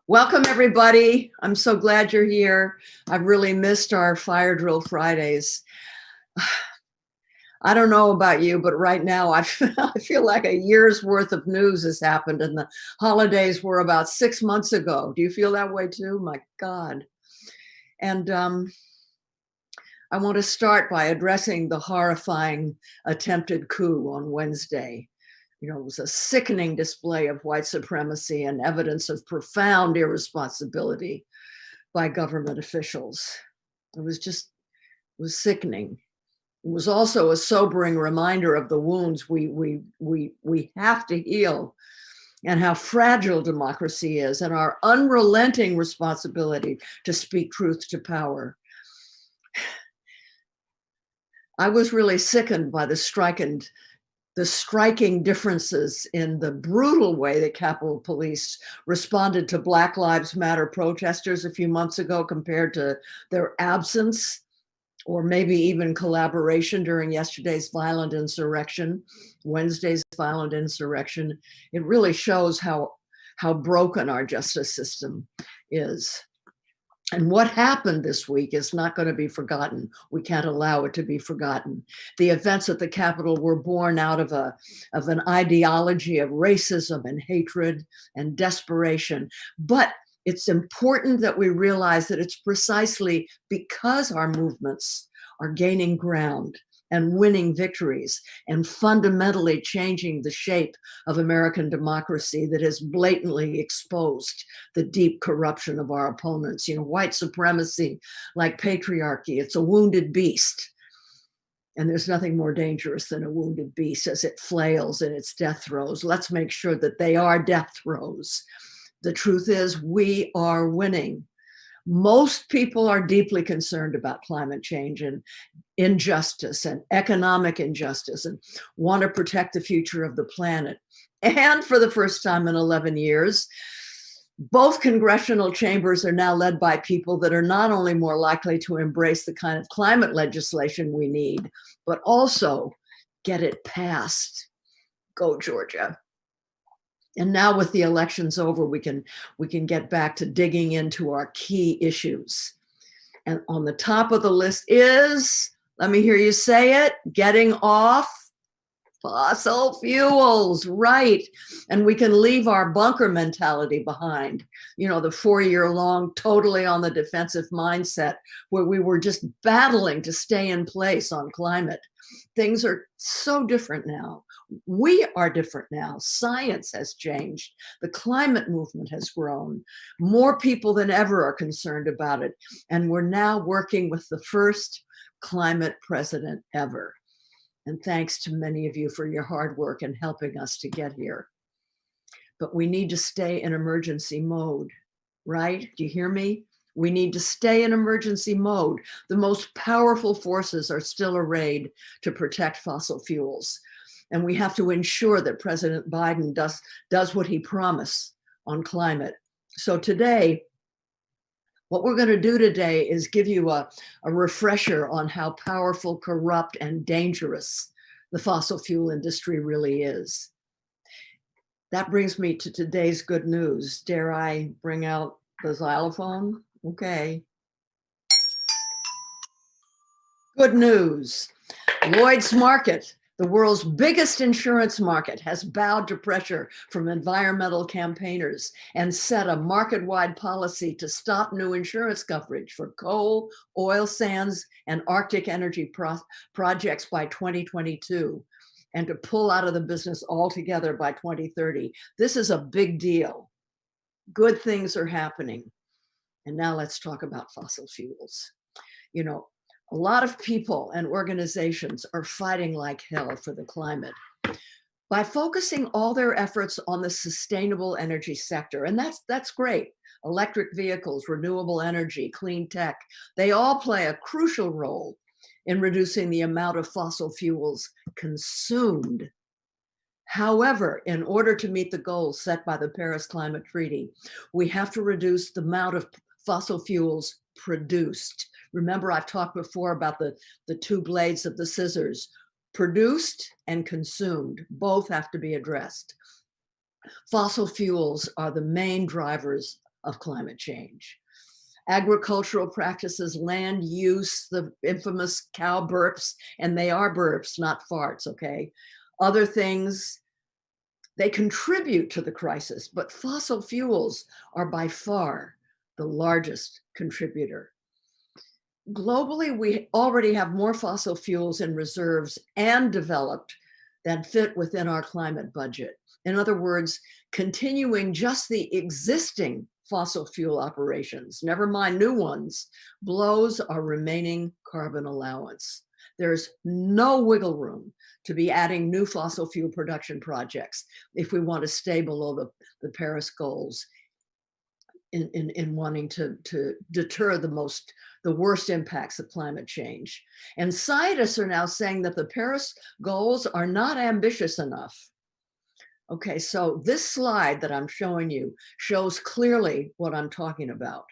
Welcome, everybody. I'm so glad you're here. I've really missed our Fire Drill Fridays. I don't know about you, but right now I feel like a year's worth of news has happened, and the holidays were about 6 months ago. Do you feel that way too? My God. And I want to start by addressing the horrifying attempted coup on Wednesday. You know, it was a sickening display of white supremacy and evidence of profound irresponsibility by government officials. It was sickening. It was also a sobering reminder of the wounds we have to heal, and how fragile democracy is, and our unrelenting responsibility to speak truth to power. I was really sickened by the striking differences in the brutal way that Capitol Police responded to Black Lives Matter protesters a few months ago compared to their absence or maybe even collaboration during yesterday's violent insurrection, Wednesday's violent insurrection. It really shows how broken our justice system is. And what happened this week is not going to be forgotten. We can't allow it to be forgotten. The events at the Capitol were born out of an ideology of racism and hatred and desperation. But it's important that we realize that it's precisely because our movements are gaining ground and winning victories and fundamentally changing the shape of American democracy that has blatantly exposed the deep corruption of our opponents. You know, white supremacy, like patriarchy, it's a wounded beast. And there's nothing more dangerous than a wounded beast as it flails in its death throes. Let's make sure that they are death throes. The truth is, we are winning. Most people are deeply concerned about climate change and injustice and economic injustice and want to protect the future of the planet. And for the first time in 11 years, both congressional chambers are now led by people that are not only more likely to embrace the kind of climate legislation we need, but also get it passed. Go, Georgia. And now with the elections over, we can get back to digging into our key issues. And on the top of the list is, let me hear you say it, getting off fossil fuels, right? And we can leave our bunker mentality behind. You know, the 4-year-long, totally on the defensive mindset where we were just battling to stay in place on climate. Things are so different now. We are different now. Science has changed. The climate movement has grown. More people than ever are concerned about it. And we're now working with the first climate president ever. And thanks to many of you for your hard work and helping us to get here. But we need to stay in emergency mode, right? Do you hear me? We need to stay in emergency mode. The most powerful forces are still arrayed to protect fossil fuels. And we have to ensure that President Biden does what he promised on climate. So today, what we're going to do today is give you a refresher on how powerful, corrupt, and dangerous the fossil fuel industry really is. That brings me to today's good news. Dare I bring out the xylophone? Okay. Good news. Lloyd's Market, the world's biggest insurance market, has bowed to pressure from environmental campaigners and set a market-wide policy to stop new insurance coverage for coal, oil sands, and Arctic energy projects by 2022, and to pull out of the business altogether by 2030. This is a big deal. Good things are happening. And now let's talk about fossil fuels. You know, a lot of people and organizations are fighting like hell for the climate by focusing all their efforts on the sustainable energy sector. And that's great. Electric vehicles, renewable energy, clean tech, they all play a crucial role in reducing the amount of fossil fuels consumed. However, in order to meet the goals set by the Paris Climate Treaty, we have to reduce the amount of fossil fuels produced. Remember, I've talked before about the two blades of the scissors. Produced and consumed, both have to be addressed. Fossil fuels are the main drivers of climate change. Agricultural practices, land use, the infamous cow burps, and they are burps, not farts, okay? Other things, they contribute to the crisis, but fossil fuels are by far the largest contributor. Globally, we already have more fossil fuels in reserves and developed than fit within our climate budget. In other words, continuing just the existing fossil fuel operations, never mind new ones, blows our remaining carbon allowance. There's no wiggle room to be adding new fossil fuel production projects if we want to stay below the Paris goals in wanting to deter the worst impacts of climate change. And scientists are now saying that the Paris goals are not ambitious enough. Okay, so this slide that I'm showing you shows clearly what I'm talking about.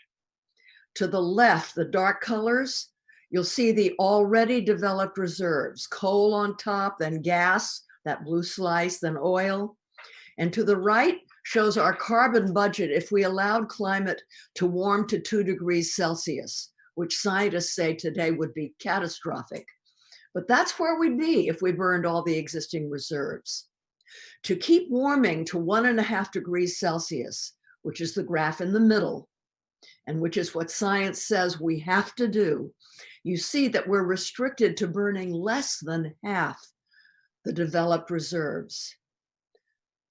To the left, the dark colors, you'll see the already developed reserves, coal on top, then gas, that blue slice, then oil. And to the right shows our carbon budget if we allowed climate to warm to 2 degrees Celsius, which scientists say today would be catastrophic. But that's where we'd be if we burned all the existing reserves. To keep warming to 1.5 degrees Celsius, which is the graph in the middle, and which is what science says we have to do, you see that we're restricted to burning less than half the developed reserves.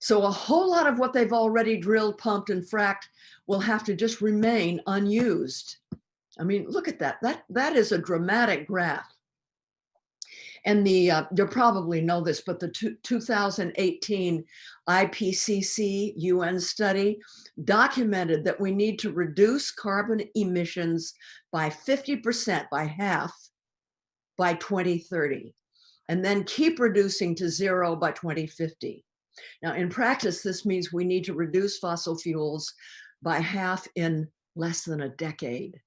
So a whole lot of what they've already drilled, pumped, and fracked will have to just remain unused. I mean, look at that. That is a dramatic graph. And you'll probably know this, but the 2018 IPCC UN study documented that we need to reduce carbon emissions by 50%, by half, by 2030, and then keep reducing to zero by 2050. Now, in practice, this means we need to reduce fossil fuels by half in less than a decade.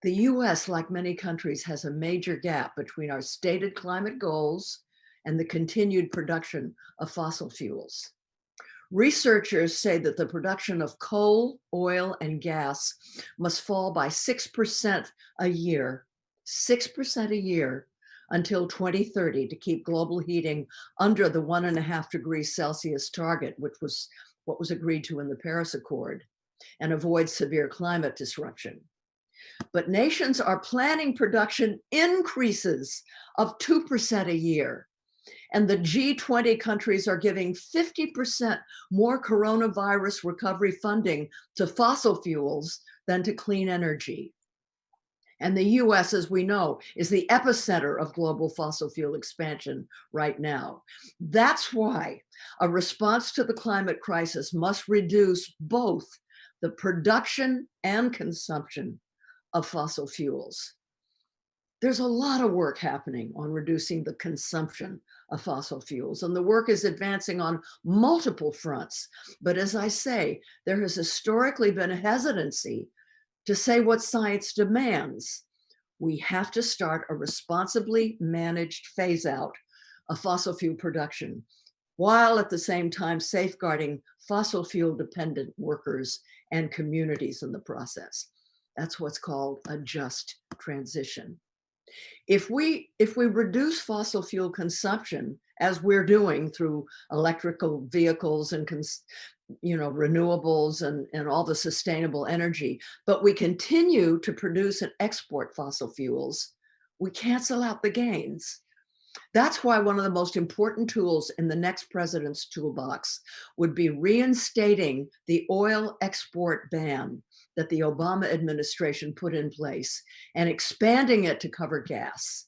The US, like many countries, has a major gap between our stated climate goals and the continued production of fossil fuels. Researchers say that the production of coal, oil, and gas must fall by 6% a year, 6% a year, until 2030 to keep global heating under the 1.5 degrees Celsius target, which was what was agreed to in the Paris Accord, and avoid severe climate disruption. But nations are planning production increases of 2% a year. And the G20 countries are giving 50% more coronavirus recovery funding to fossil fuels than to clean energy. And the US, as we know, is the epicenter of global fossil fuel expansion right now. That's why a response to the climate crisis must reduce both the production and consumption of fossil fuels. There's a lot of work happening on reducing the consumption of fossil fuels, and the work is advancing on multiple fronts. But as I say, there has historically been a hesitancy to say what science demands. We have to start a responsibly managed phase out of fossil fuel production, while at the same time safeguarding fossil fuel dependent workers and communities in the process. That's what's called a just transition. If we reduce fossil fuel consumption, as we're doing through electrical vehicles and renewables and all the sustainable energy, but we continue to produce and export fossil fuels, we cancel out the gains. That's why one of the most important tools in the next president's toolbox would be reinstating the oil export ban that the Obama administration put in place and expanding it to cover gas.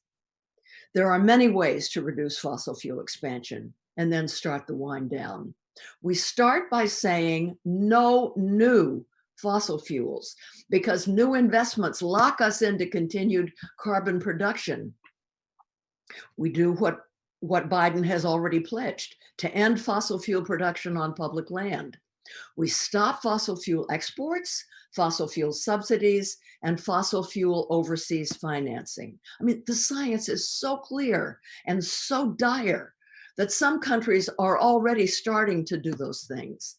There are many ways to reduce fossil fuel expansion and then start the wind down. We start by saying no new fossil fuels, because new investments lock us into continued carbon production. We do what Biden has already pledged, to end fossil fuel production on public land. We stop fossil fuel exports, fossil fuel subsidies, and fossil fuel overseas financing. I mean, the science is so clear and so dire that some countries are already starting to do those things.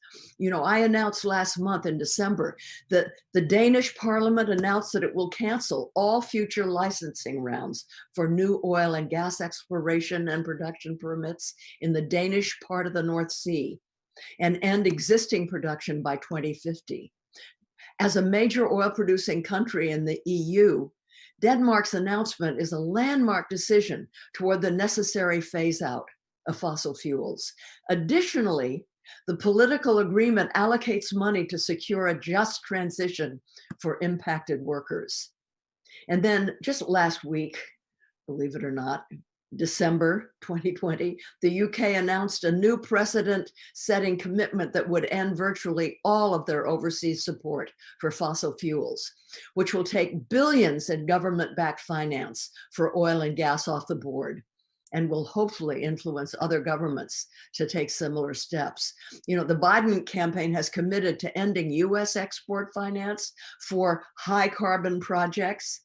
I announced last month in December that the Danish parliament announced that it will cancel all future licensing rounds for new oil and gas exploration and production permits in the Danish part of the North Sea and end existing production by 2050. As a major oil producing country in the EU, Denmark's announcement is a landmark decision toward the necessary phase out of fossil fuels. Additionally, the political agreement allocates money to secure a just transition for impacted workers. And then just last week, believe it or not, December 2020, the UK announced a new precedent-setting commitment that would end virtually all of their overseas support for fossil fuels, which will take billions in government-backed finance for oil and gas off the board, and will hopefully influence other governments to take similar steps. The Biden campaign has committed to ending US export finance for high carbon projects.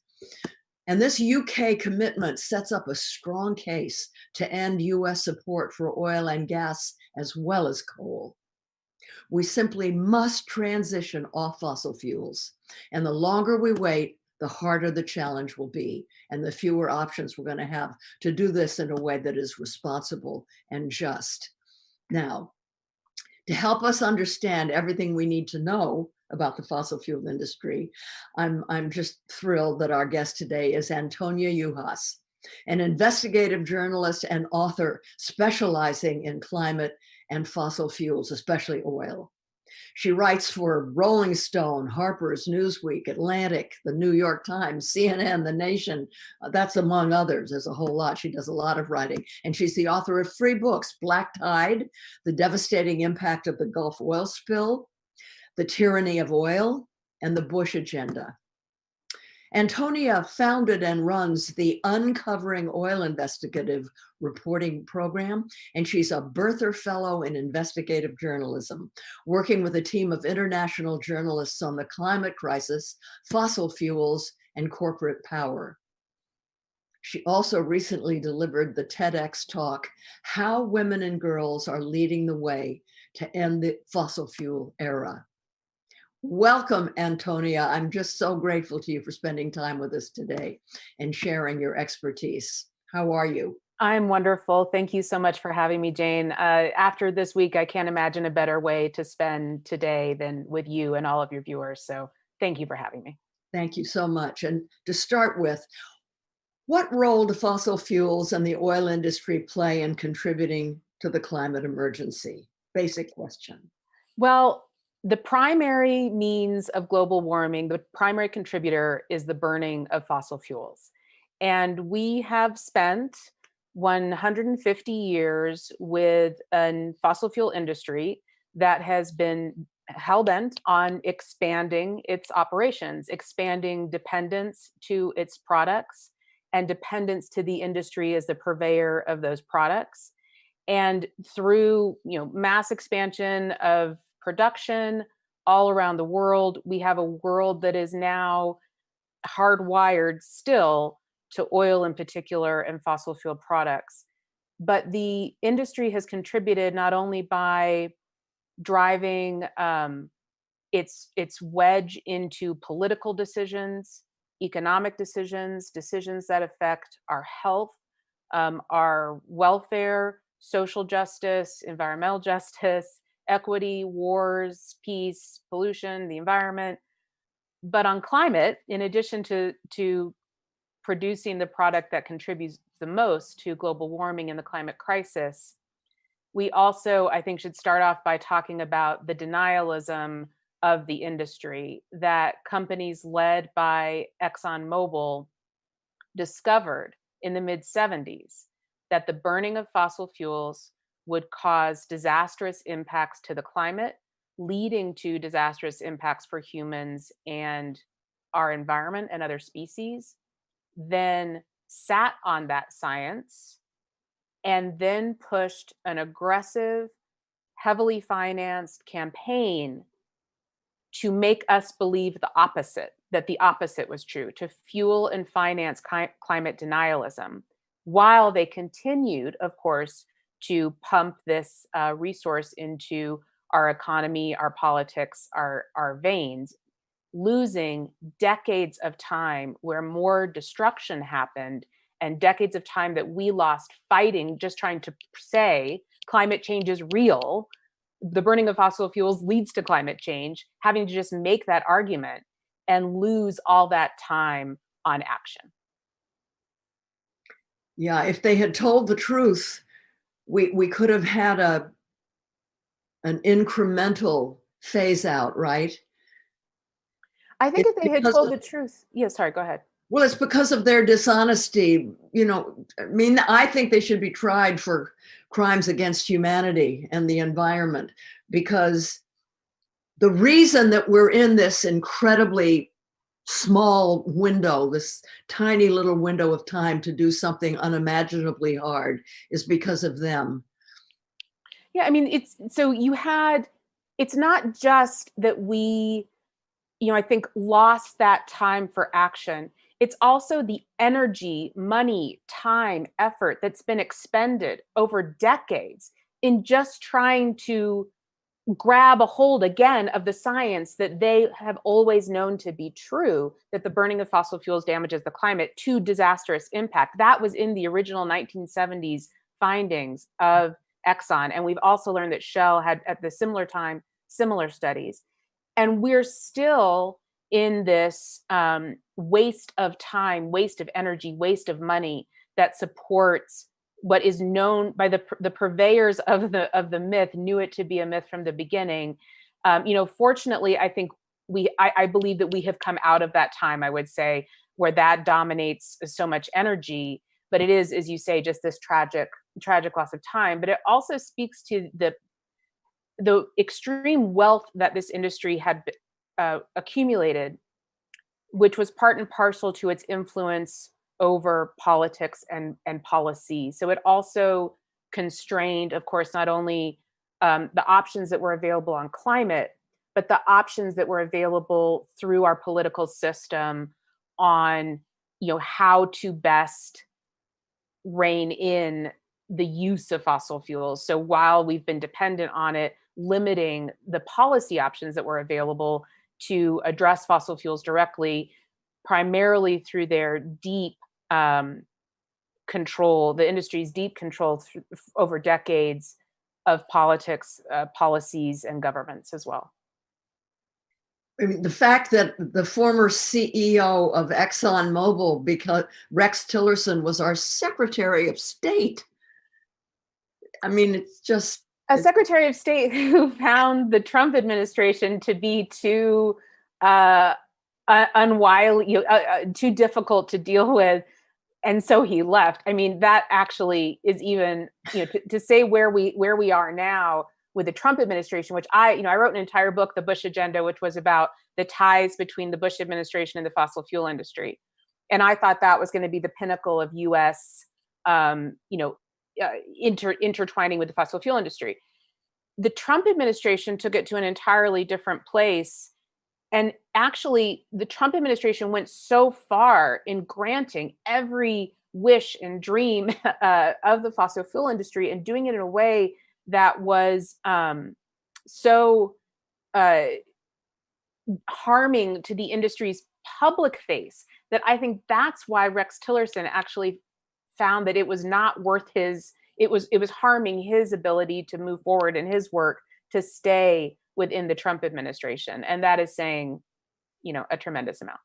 And this UK commitment sets up a strong case to end US support for oil and gas as well as coal. We simply must transition off fossil fuels. And the longer we wait, the harder the challenge will be, and the fewer options we're going to have to do this in a way that is responsible and just. Now, to help us understand everything we need to know about the fossil fuel industry, I'm just thrilled that our guest today is Antonia Juhasz, an investigative journalist and author specializing in climate and fossil fuels, especially oil. She writes for Rolling Stone, Harper's, Newsweek, Atlantic, the New York Times, CNN, The Nation. That's among others. There's a whole lot. She does a lot of writing. And she's the author of 3 books, Black Tide, The Devastating Impact of the Gulf Oil Spill, The Tyranny of Oil, and The Bush Agenda. Antonia founded and runs the Uncovering Oil Investigative Reporting Program, and she's a Bertha Fellow in Investigative Journalism, working with a team of international journalists on the climate crisis, fossil fuels, and corporate power. She also recently delivered the TEDx talk, How Women and Girls Are Leading the Way to End the Fossil Fuel Era. Welcome, Antonia. I'm just so grateful to you for spending time with us today and sharing your expertise. How are you? I'm wonderful. Thank you so much for having me, Jane. After this week, I can't imagine a better way to spend today than with you and all of your viewers. So thank you for having me. Thank you so much. And to start with, what role do fossil fuels and the oil industry play in contributing to the climate emergency? Basic question. Well, the primary means of global warming, the primary contributor is the burning of fossil fuels. And we have spent 150 years with a fossil fuel industry that has been hell-bent on expanding its operations, expanding dependence to its products and dependence to the industry as the purveyor of those products. And through mass expansion of production all around the world, we have a world that is now hardwired still to oil in particular and fossil fuel products. But the industry has contributed not only by driving its wedge into political decisions, economic decisions, decisions that affect our health, our welfare, social justice, environmental justice, equity, wars, peace, pollution, the environment. But on climate, in addition to producing the product that contributes the most to global warming and the climate crisis, we also, I think, should start off by talking about the denialism of the industry that companies led by ExxonMobil discovered in the mid-70s, that the burning of fossil fuels would cause disastrous impacts to the climate, leading to disastrous impacts for humans and our environment and other species, then sat on that science and then pushed an aggressive, heavily financed campaign to make us believe the opposite, that the opposite was true, to fuel and finance climate denialism, while they continued, of course, to pump this resource into our economy, our politics, our veins, losing decades of time where more destruction happened, and decades of time that we lost fighting, just trying to say climate change is real. The burning of fossil fuels leads to climate change, having to just make that argument and lose all that time on action. Yeah, if they had told the truth, we could have had an incremental phase out, right? I think It's if they had told the truth, yeah, sorry, go ahead. Well, it's because of their dishonesty. I mean, I think they should be tried for crimes against humanity and the environment, because the reason that we're in this incredibly small window, this tiny little window of time to do something unimaginably hard, is because of them. Yeah, I mean, it's not just that we, I think, lost that time for action. It's also the energy, money, time, effort that's been expended over decades in just trying to grab a hold again of the science that they have always known to be true, that the burning of fossil fuels damages the climate to disastrous impact. That was in the original 1970s findings of Exxon. And we've also learned that Shell had at the similar time, similar studies. And we're still in this waste of time, waste of energy, waste of money that supports what is known by the purveyors of the myth, knew it to be a myth from the beginning. Fortunately, I think I believe that we have come out of that time, I would say, where that dominates so much energy. But it is, as you say, just this tragic loss of time. But it also speaks to the extreme wealth that this industry had accumulated, which was part and parcel to its influence over politics and policy. So it also constrained, of course, not only the options that were available on climate, but the options that were available through our political system on, how to best rein in the use of fossil fuels. So while we've been dependent on it, limiting the policy options that were available to address fossil fuels directly, primarily through their deep control, the industry's deep control over decades of politics, policies, and governments as well. I mean, the fact that the former CEO of ExxonMobil, because Rex Tillerson, was our Secretary of State. I mean, it's just a Secretary of State who found the Trump administration to be too unwily, too difficult to deal with, and so he left. I mean, that actually is even, to say where we are now with the Trump administration, which I wrote an entire book, The Bush Agenda, which was about the ties between the Bush administration and the fossil fuel industry, and I thought that was going to be the pinnacle of U.S. Intertwining with the fossil fuel industry. The Trump administration took it to an entirely different place. And actually, the Trump administration went so far in granting every wish and dream of the fossil fuel industry, and doing it in a way that was so harming to the industry's public face, that I think that's why Rex Tillerson actually found that it was not worth it was harming his ability to move forward in his work to stay within the Trump administration. And that is saying, a tremendous amount.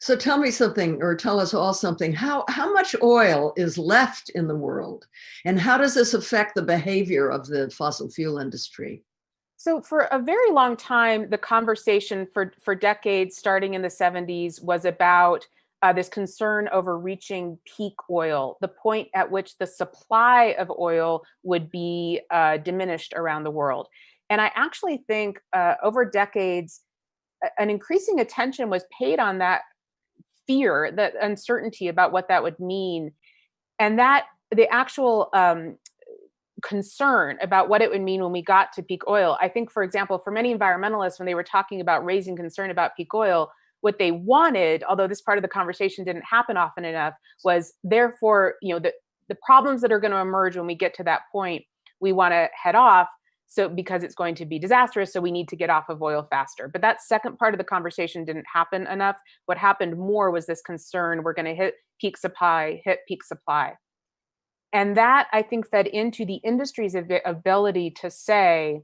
So tell me something, or tell us all something. How much oil is left in the world? And how does this affect the behavior of the fossil fuel industry? So for a very long time, the conversation for decades, starting in the 70s, was about this concern over reaching peak oil, the point at which the supply of oil would be diminished around the world. And I actually think over decades, an increasing attention was paid on that fear, that uncertainty about what that would mean, and that the actual concern about what it would mean when we got to peak oil. I think, for example, for many environmentalists, when they were talking about raising concern about peak oil, what they wanted, although this part of the conversation didn't happen often enough, was therefore, the problems that are going to emerge when we get to that point, we want to head off. So because it's going to be disastrous, so we need to get off of oil faster. But that second part of the conversation didn't happen enough. What happened more was this concern, we're going to hit peak supply. And that, I think, fed into the industry's ability to say,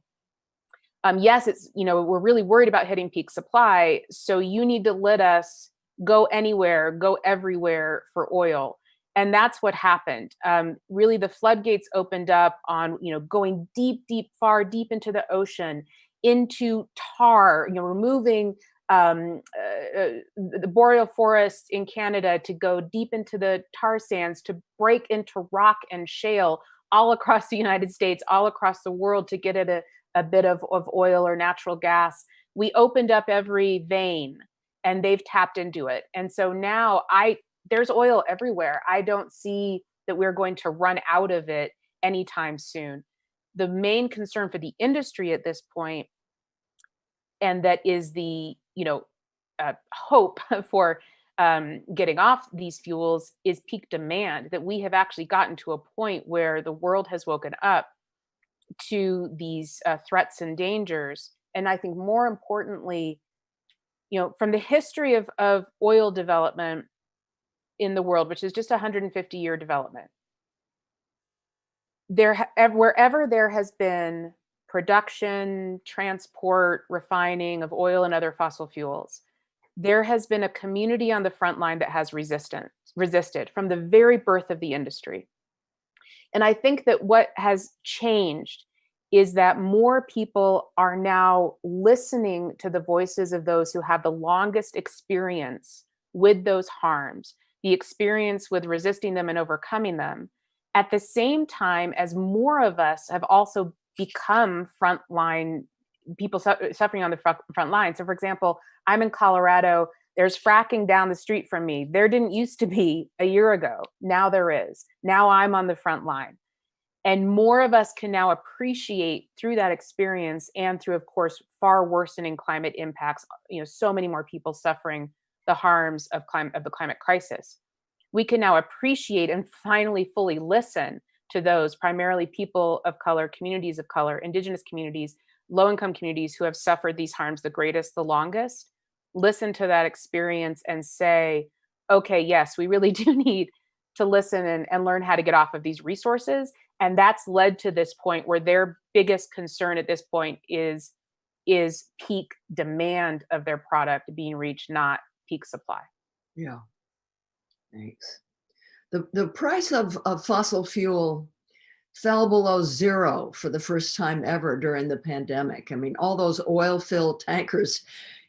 yes, it's, we're really worried about hitting peak supply, so you need to let us go anywhere, go everywhere for oil. And that's what happened. Really, the floodgates opened up on, going far deep into the ocean, into tar, removing the boreal forest in Canada to go deep into the tar sands, to break into rock and shale all across the United States, all across the world, to get at a bit of oil or natural gas. We opened up every vein and they've tapped into it. And so now there's oil everywhere. I don't see that we're going to run out of it anytime soon. The main concern for the industry at this point, and that is the hope for getting off these fuels, is peak demand. That we have actually gotten to a point where the world has woken up to these threats and dangers. And I think more importantly, from the history of oil development in the world, which is just 150-year development, wherever there has been production, transport, refining of oil and other fossil fuels, there has been a community on the front line that has resisted from the very birth of the industry. And I think that what has changed is that more people are now listening to the voices of those who have the longest experience with those harms, the experience with resisting them and overcoming them, at the same time as more of us have also become frontline people suffering on the front line. So for example, I'm in Colorado. There's fracking down the street from me. There didn't used to be a year ago. Now there is. Now I'm on the front line. And more of us can now appreciate through that experience, and through, of course, far worsening climate impacts, so many more people suffering the harms of the climate crisis. We can now appreciate and finally fully listen to those primarily people of color, communities of color, indigenous communities, low-income communities who have suffered these harms the greatest, the longest. Listen to that experience and say, okay, yes, we really do need to listen and learn how to get off of these resources. And that's led to this point where their biggest concern at this point is peak demand of their product being reached, not peak supply. Yeah, thanks. The price of fossil fuel fell below zero for the first time ever during the pandemic. I mean, all those oil-filled tankers,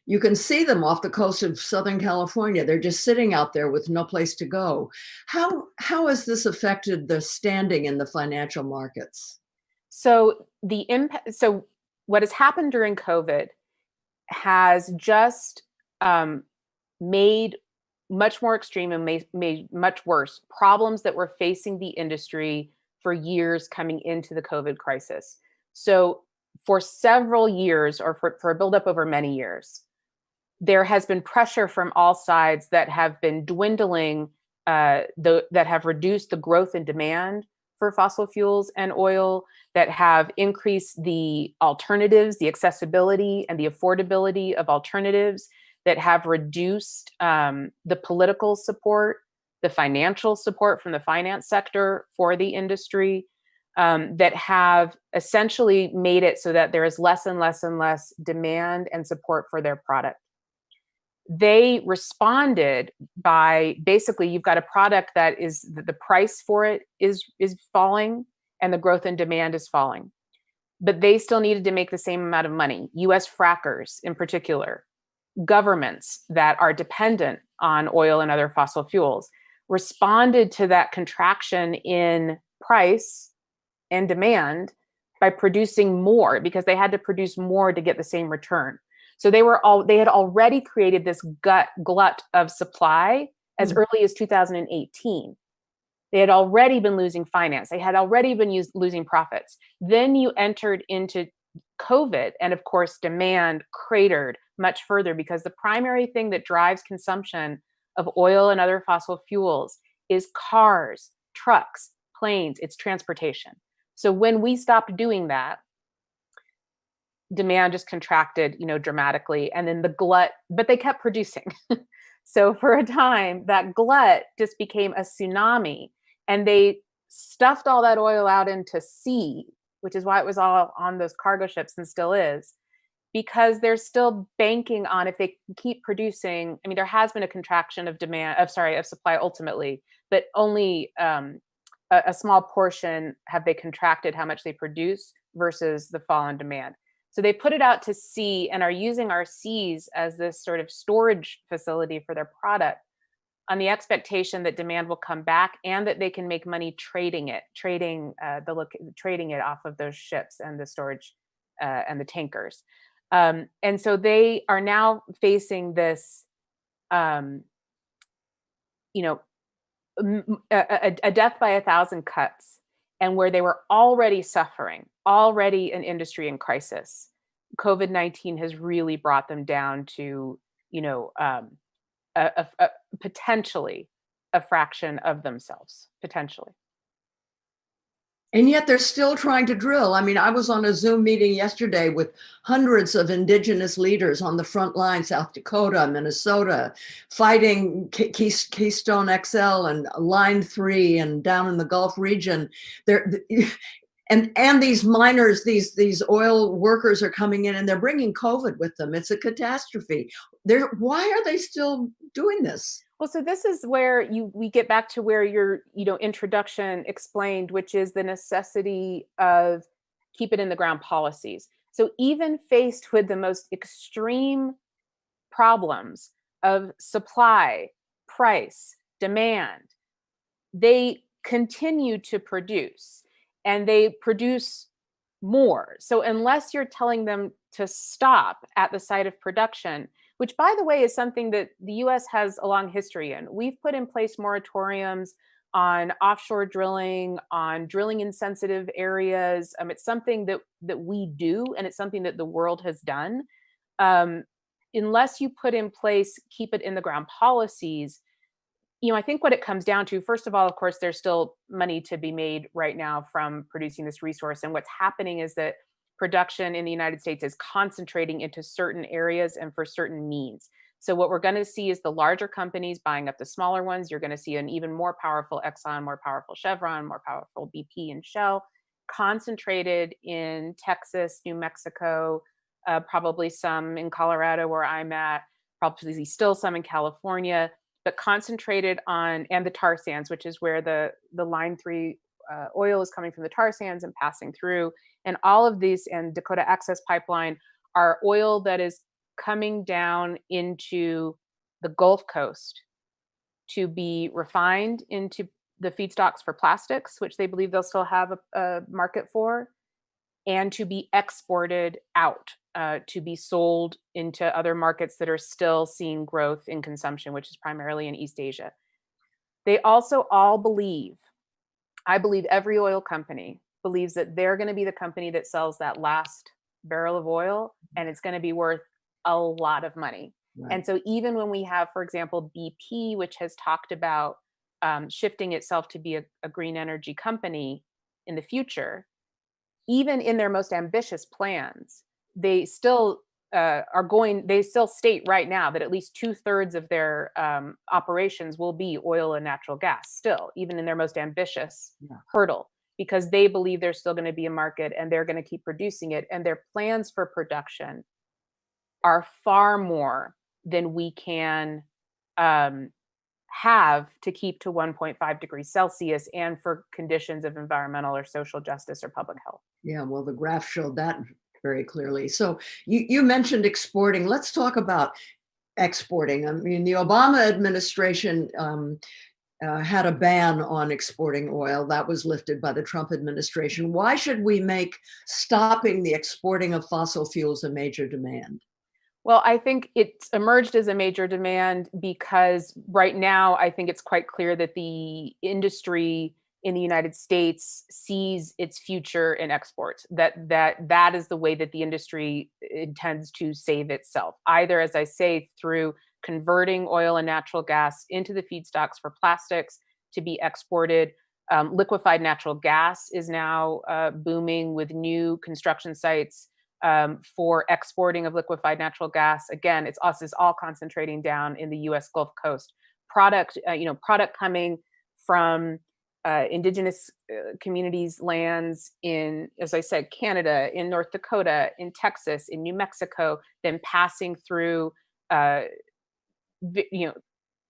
you can see them off the coast of Southern California. They're just sitting out there with no place to go. How has this affected the standing in the financial markets? So So what has happened during COVID has just made much more extreme and made much worse problems that were facing the industry for years coming into the COVID crisis. So for several years, or for a buildup over many years, there has been pressure from all sides that have been dwindling, that have reduced the growth in demand for fossil fuels and oil, that have increased the alternatives, the accessibility and the affordability of alternatives, that have reduced the political support, the financial support from the finance sector for the industry, that have essentially made it so that there is less and less and less demand and support for their product. They responded by basically, you've got a product that is the price for it is falling and the growth in demand is falling, but they still needed to make the same amount of money. US frackers in particular, governments that are dependent on oil and other fossil fuels, responded to that contraction in price and demand by producing more, because they had to produce more to get the same return. So they had already created this glut of supply as early as 2018. They had already been losing finance. They had already been losing profits. Then you entered into COVID, and of course, demand cratered much further, because the primary thing that drives consumption of oil and other fossil fuels is cars, trucks, planes, it's transportation. So when we stopped doing that, demand just contracted, dramatically, and then the glut, but they kept producing. So for a time, that glut just became a tsunami, and they stuffed all that oil out into sea, which is why it was all on those cargo ships and still is, because they're still banking on, if they keep producing. I mean, there has been a contraction of supply ultimately, but only a small portion have they contracted how much they produce versus the fall in demand. So they put it out to sea and are using our seas as this sort of storage facility for their product, on the expectation that demand will come back and that they can make money trading it off of those ships and the storage and the tankers. And so they are now facing this, a death by 1,000 cuts, and where they were already suffering, already an industry in crisis. COVID-19 has really brought them down to, potentially a fraction of themselves, potentially. And yet they're still trying to drill. I mean, I was on a Zoom meeting yesterday with hundreds of indigenous leaders on the front line, South Dakota, Minnesota, fighting Keystone XL and Line 3 and down in the Gulf region. And these miners, these oil workers are coming in and they're bringing COVID with them. It's a catastrophe. Why are they still doing this? Well, so this is where we get back to where your introduction explained, which is the necessity of keep it in the ground policies. So even faced with the most extreme problems of supply, price, demand, they continue to produce, and they produce more. So unless you're telling them to stop at the site of production, which, by the way, is something that the US has a long history in. We've put in place moratoriums on offshore drilling, on drilling in sensitive areas. It's something that we do, and it's something that the world has done. Unless you put in place keep it in the ground policies, I think what it comes down to, first of all, of course, there's still money to be made right now from producing this resource. And what's happening is that production in the United States is concentrating into certain areas and for certain means. So what we're going to see is the larger companies buying up the smaller ones. You're going to see an even more powerful Exxon, more powerful Chevron, more powerful BP and Shell, concentrated in Texas, New Mexico, probably some in Colorado where I'm at, probably still some in California, but concentrated on, and the tar sands, which is where the Line 3 oil is coming from the tar sands and passing through. And all of these, and Dakota Access Pipeline, are oil that is coming down into the Gulf Coast to be refined into the feedstocks for plastics, which they believe they'll still have a market for, and to be exported out, to be sold into other markets that are still seeing growth in consumption, which is primarily in East Asia. They also all believe, I believe every oil company believes, that they're going to be the company that sells that last barrel of oil, and it's going to be worth a lot of money. Right. And so even when we have, for example, BP, which has talked about shifting itself to be a green energy company in the future, even in their most ambitious plans, they still they still state right now that at least 2/3 of their operations will be oil and natural gas, still, even in their most ambitious hurdle, because they believe there's still going to be a market and they're going to keep producing it. And their plans for production are far more than we can have to keep to 1.5 degrees Celsius and for conditions of environmental or social justice or public health. Yeah, well, the graph showed that very clearly. So you mentioned exporting. Let's talk about exporting. I mean, the Obama administration had a ban on exporting oil. That was lifted by the Trump administration. Why should we make stopping the exporting of fossil fuels a major demand? Well, I think it's emerged as a major demand because right now I think it's quite clear that the industry in the United States sees its future in exports. That is the way that the industry intends to save itself, either, as I say, through converting oil and natural gas into the feedstocks for plastics to be exported Liquefied natural gas is now booming with new construction sites for exporting of liquefied natural gas. Again, it's all concentrating down in the U.S. Gulf Coast. Product coming from indigenous communities, lands in, as I said, Canada, in North Dakota, in Texas, in New Mexico, then passing through,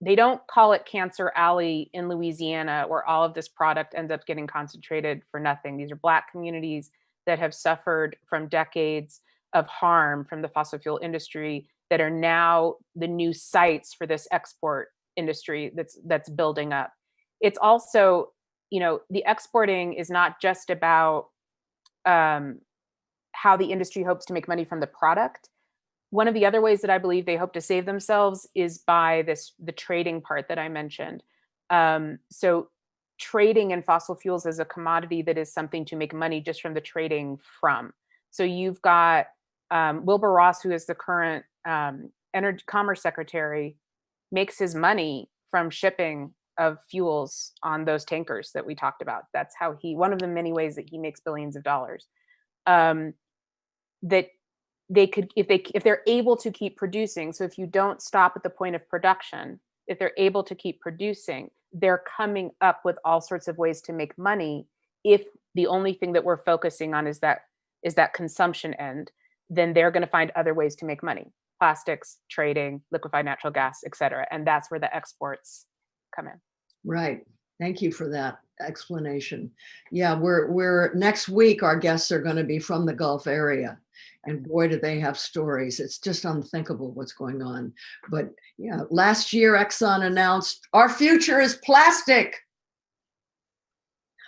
they don't call it Cancer Alley in Louisiana, where all of this product ends up getting concentrated for nothing. These are Black communities that have suffered from decades of harm from the fossil fuel industry that are now the new sites for this export industry that's building up. It's also, the exporting is not just about how the industry hopes to make money from the product. One of the other ways that I believe they hope to save themselves is by the trading part that I mentioned. So trading in fossil fuels as a commodity that is something to make money just from the trading from. So you've got Wilbur Ross, who is the current Energy Commerce Secretary, makes his money from shipping of fuels on those tankers that we talked about. That's how one of the many ways that he makes billions of dollars. That they could, if they're able to keep producing. So if you don't stop at the point of production, if they're able to keep producing, they're coming up with all sorts of ways to make money. If the only thing that we're focusing on is that consumption end, then they're going to find other ways to make money: plastics, trading, liquefied natural gas, et cetera. And that's where the exports come in. Right. Thank you for that explanation. Yeah, we're next week, our guests are going to be from the Gulf area. And boy, do they have stories. It's just unthinkable what's going on. But yeah, last year, Exxon announced our future is plastic.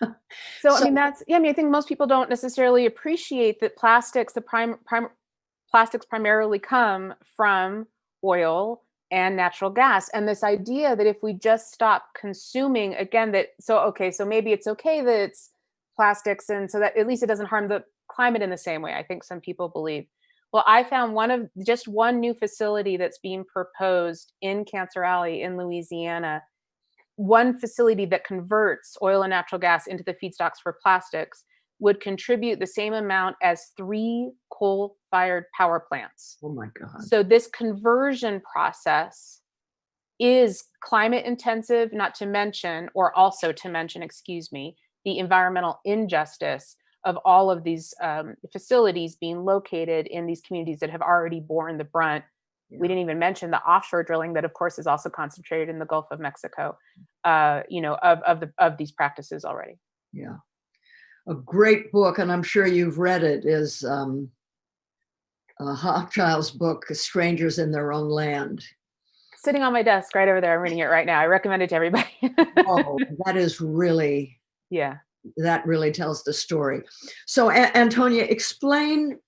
So, I think most people don't necessarily appreciate that plastics, plastics primarily come from oil and natural gas. And this idea that if we just stop consuming, again, so maybe it's okay that it's plastics, and so that at least it doesn't harm the climate in the same way I think some people believe. Well, I found one new facility that's being proposed in Cancer Alley in Louisiana, one facility that converts oil and natural gas into the feedstocks for plastics would contribute the same amount as 3 coal-fired power plants. Oh my God. So this conversion process is climate intensive, also to mention, the environmental injustice of all of these facilities being located in these communities that have already borne the brunt. Yeah. We didn't even mention the offshore drilling that, of course, is also concentrated in the Gulf of Mexico, of these practices already. Yeah. A great book, and I'm sure you've read it, is Hochschild's book, Strangers in Their Own Land. Sitting on my desk right over there. I'm reading it right now. I recommend it to everybody. Oh, that is really, yeah. That really tells the story. So Antonia, explain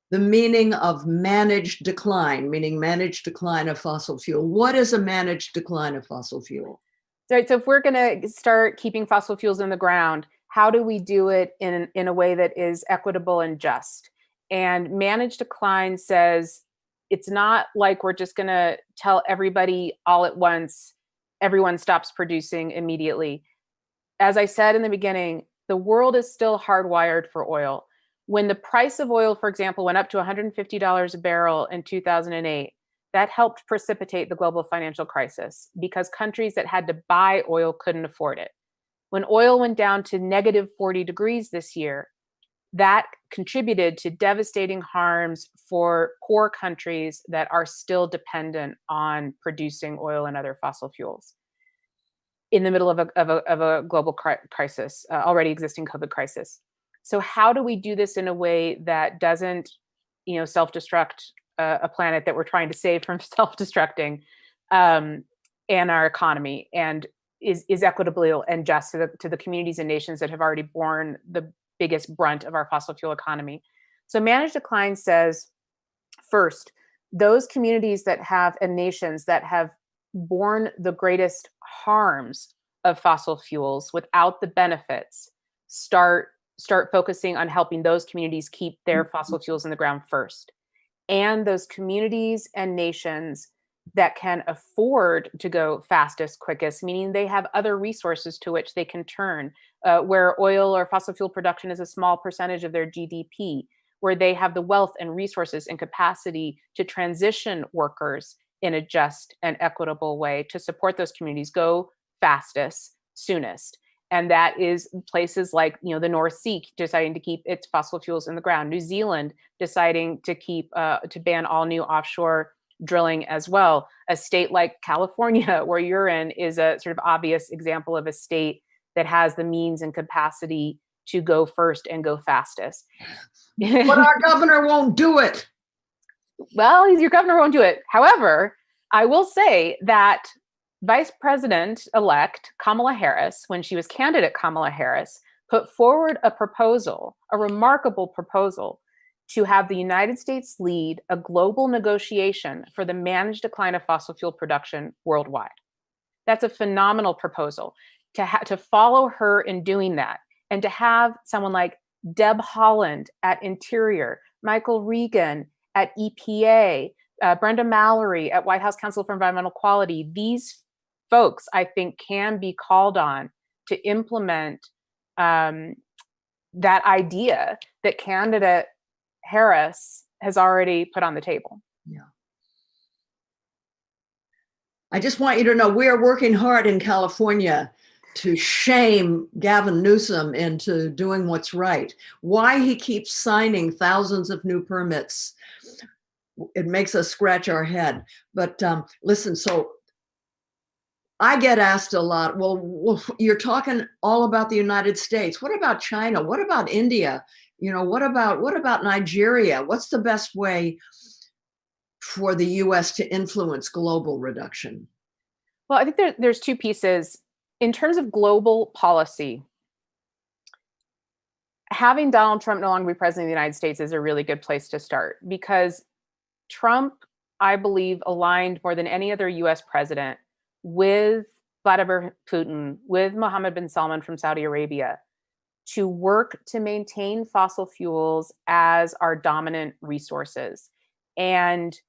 the meaning of managed decline, meaning managed decline of fossil fuel. What is a managed decline of fossil fuel? Right. So if we're going to start keeping fossil fuels in the ground, how do we do it in a way that is equitable and just? And managed decline says it's not like we're just going to tell everybody all at once, everyone stops producing immediately. As I said in the beginning, the world is still hardwired for oil. When the price of oil, for example, went up to $150 a barrel in 2008, that helped precipitate the global financial crisis because countries that had to buy oil couldn't afford it. When oil went down to negative 40 degrees this year, that contributed to devastating harms for poor countries that are still dependent on producing oil and other fossil fuels in the middle of a global crisis, already existing COVID crisis. So how do we do this in a way that doesn't, self-destruct a planet that we're trying to save from self-destructing, and our economy, and is equitable and just to the communities and nations that have already borne the biggest brunt of our fossil fuel economy? So managed decline says, first, those communities and nations that have borne the greatest harms of fossil fuels without the benefits start focusing on helping those communities keep their fossil fuels in the ground first. And those communities and nations that can afford to go fastest, quickest, meaning they have other resources to which they can turn, where oil or fossil fuel production is a small percentage of their GDP, where they have the wealth and resources and capacity to transition workers in a just and equitable way to support those communities go fastest, soonest. And that is places like, the North Sea deciding to keep its fossil fuels in the ground, New Zealand deciding to to ban all new offshore drilling as well. A state like California, where you're in, is a sort of obvious example of a state that has the means and capacity to go first and go fastest. But our governor won't do it. Well, your governor won't do it. However, I will say that Vice President-elect Kamala Harris, when she was candidate Kamala Harris, put forward a proposal, a remarkable proposal, to have the United States lead a global negotiation for the managed decline of fossil fuel production worldwide. That's a phenomenal proposal. To follow her in doing that, and to have someone like Deb Haaland at Interior, Michael Regan at EPA, Brenda Mallory at White House Council for Environmental Quality, these folks, I think, can be called on to implement that idea that candidate Harris has already put on the table. Yeah. I just want you to know we are working hard in California to shame Gavin Newsom into doing what's right. Why he keeps signing thousands of new permits, it makes us scratch our head. But listen, so I get asked a lot, well, you're talking all about the United States. What about China? What about India? What about Nigeria? What's the best way for the US to influence global reduction? Well, I think there's two pieces. In terms of global policy, having Donald Trump no longer be president of the United States is a really good place to start, because Trump, I believe, aligned more than any other US president with Vladimir Putin, with Mohammed bin Salman from Saudi Arabia, to work to maintain fossil fuels as our dominant resources. And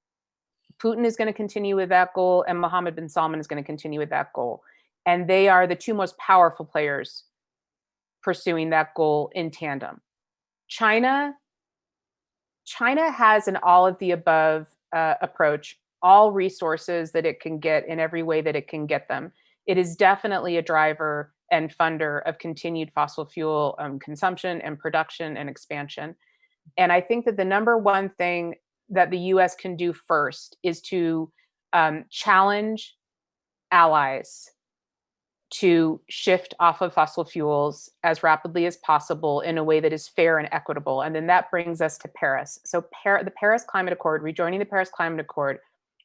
Putin is going to continue with that goal, and Mohammed bin Salman is going to continue with that goal. And they are the two most powerful players pursuing that goal in tandem. China has an all of the above approach, all resources that it can get in every way that it can get them. It is definitely a driver and funder of continued fossil fuel consumption and production and expansion. And I think that the number one thing that the US can do first is to challenge allies to shift off of fossil fuels as rapidly as possible in a way that is fair and equitable. And then that brings us to Paris. So the Paris Climate Accord, rejoining the Paris Climate Accord,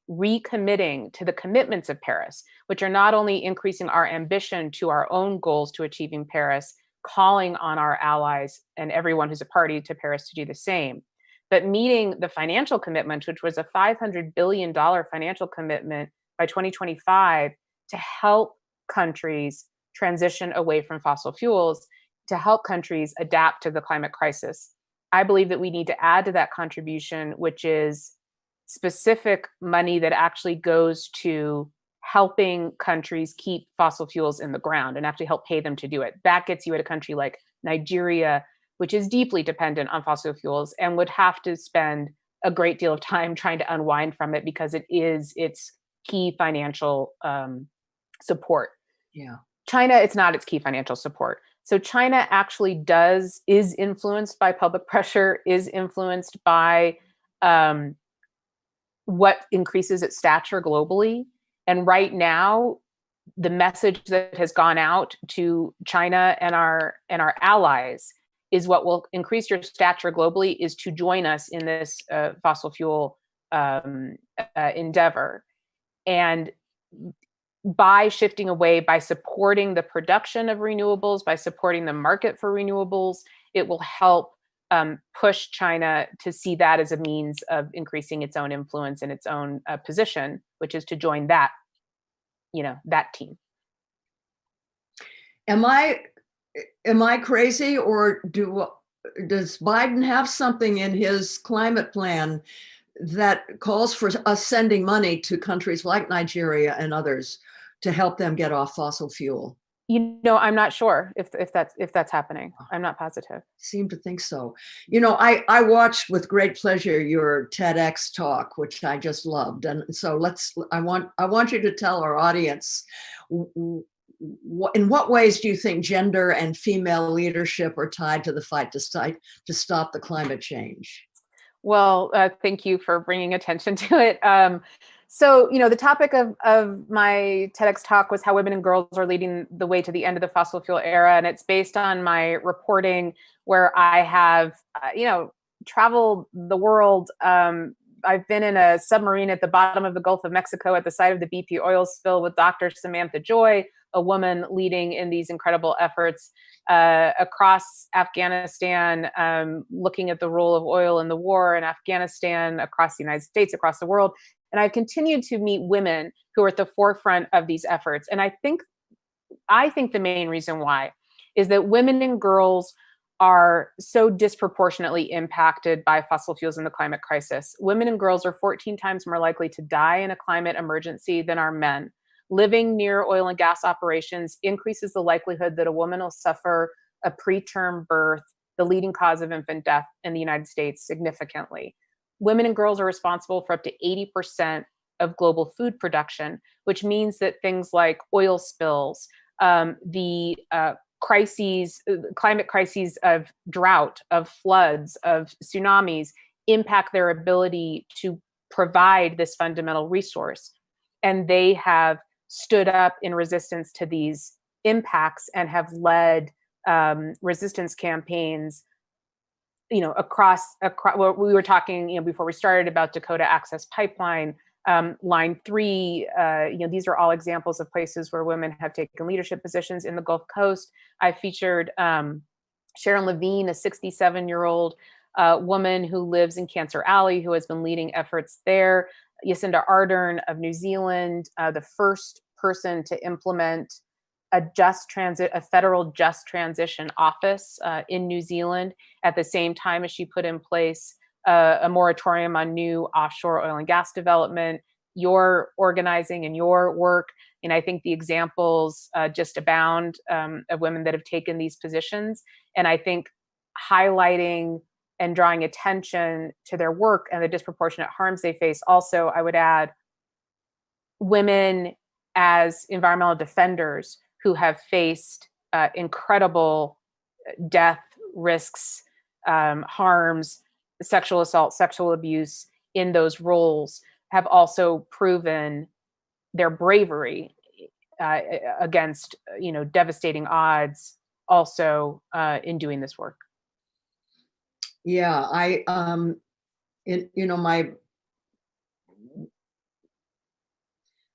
recommitting to the commitments of Paris, which are not only increasing our ambition to our own goals to achieving Paris, calling on our allies and everyone who's a party to Paris to do the same, but meeting the financial commitment, which was a $500 billion financial commitment by 2025 to help countries transition away from fossil fuels, to help countries adapt to the climate crisis. I believe that we need to add to that contribution, which is specific money that actually goes to helping countries keep fossil fuels in the ground and actually help pay them to do it. That gets you at a country like Nigeria, which is deeply dependent on fossil fuels and would have to spend a great deal of time trying to unwind from it because it is its key financial support. Yeah. China, it's not its key financial support. So China actually is influenced by public pressure, is influenced by what increases its stature globally. And right now, the message that has gone out to China and our allies is what will increase your stature globally is to join us in this fossil fuel endeavor. And by shifting away, by supporting the production of renewables, by supporting the market for renewables, it will help push China to see that as a means of increasing its own influence and its own position, which is to join that, that team. Am I crazy, or does Biden have something in his climate plan that calls for us sending money to countries like Nigeria and others to help them get off fossil fuel. I'm not sure if that's happening. I'm not positive. Seem to think so. I watched with great pleasure your TEDx talk, which I just loved. And so I want you to tell our audience, in what ways do you think gender and female leadership are tied to the fight to stop the climate change? Well, thank you for bringing attention to it. So, the topic of my TEDx talk was how women and girls are leading the way to the end of the fossil fuel era. And it's based on my reporting where I have, traveled the world. I've been in a submarine at the bottom of the Gulf of Mexico at the site of the BP oil spill with Dr. Samantha Joy, a woman leading in these incredible efforts across Afghanistan, looking at the role of oil in the war in Afghanistan, across the United States, across the world. And I've continued to meet women who are at the forefront of these efforts. And I think the main reason why is that women and girls are so disproportionately impacted by fossil fuels in the climate crisis. Women and girls are 14 times more likely to die in a climate emergency than are men. Living near oil and gas operations increases the likelihood that a woman will suffer a preterm birth, the leading cause of infant death in the United States, significantly. Women and girls are responsible for up to 80% of global food production, which means that things like oil spills, the climate crises of drought, of floods, of tsunamis impact their ability to provide this fundamental resource. And they have stood up in resistance to these impacts and have led resistance campaigns, across what we were talking, before we started about Dakota Access Pipeline, Line 3, these are all examples of places where women have taken leadership positions in the Gulf Coast. I featured Sharon Levine, a 67-year-old woman who lives in Cancer Alley, who has been leading efforts there. Jacinda Ardern of New Zealand, the first person to implement a federal just transition office in New Zealand at the same time as she put in place a moratorium on new offshore oil and gas development. Your organizing and your work, and I think the examples just abound of women that have taken these positions. And I think highlighting and drawing attention to their work and the disproportionate harms they face. Also, I would add women as environmental defenders who have faced incredible death risks, harms, sexual assault, sexual abuse in those roles have also proven their bravery against, devastating odds also in doing this work. Yeah,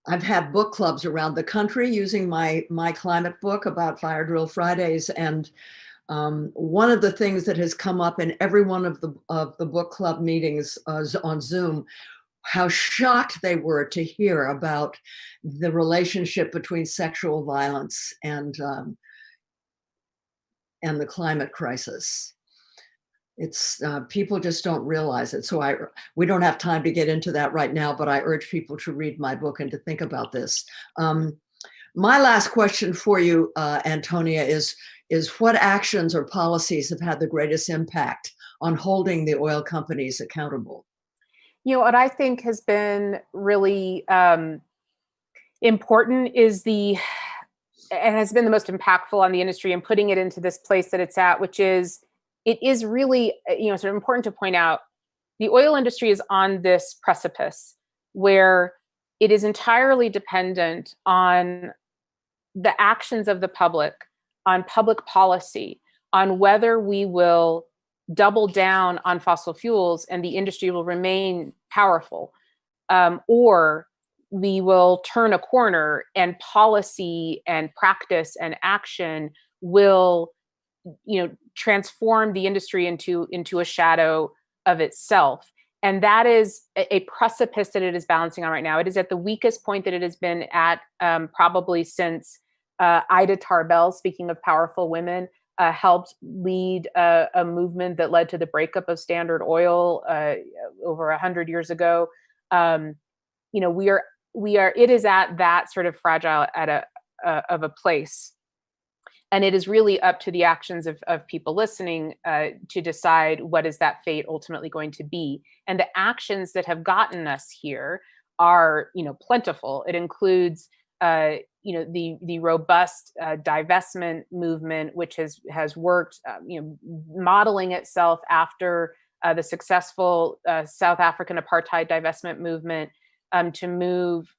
I've had book clubs around the country using my climate book about Fire Drill Fridays, and one of the things that has come up in every one of the book club meetings on Zoom, how shocked they were to hear about the relationship between sexual violence and the climate crisis. It's people just don't realize it. So we don't have time to get into that right now, but I urge people to read my book and to think about this. My last question for you, Antonia, is what actions or policies have had the greatest impact on holding the oil companies accountable? What I think has been really important is and has been the most impactful on the industry and putting it into this place that it's at, which is, it is really, sort of important to point out, the oil industry is on this precipice where it is entirely dependent on the actions of the public, on public policy, on whether we will double down on fossil fuels and the industry will remain powerful, or we will turn a corner and policy and practice and action will transform the industry into a shadow of itself. And that is a precipice that it is balancing on right now. It is at the weakest point that it has been at probably since Ida Tarbell, speaking of powerful women, helped lead a movement that led to the breakup of Standard Oil over 100 years ago. It is at that sort of fragile of a place. And it is really up to the actions of people listening to decide what is that fate ultimately going to be. And the actions that have gotten us here are, plentiful. It includes, the robust divestment movement, which has worked, modeling itself after the successful South African apartheid divestment movement to move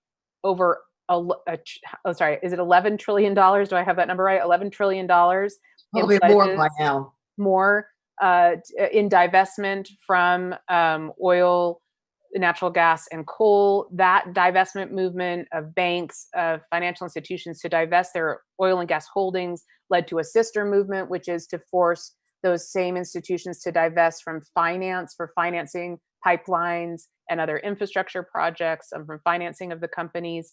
over is it $11 trillion? Do I have that number right? $11 trillion. Probably more by now. More in divestment from oil, natural gas, and coal. That divestment movement of banks, of financial institutions to divest their oil and gas holdings led to a sister movement, which is to force those same institutions to divest from finance for financing pipelines and other infrastructure projects, from financing of the companies.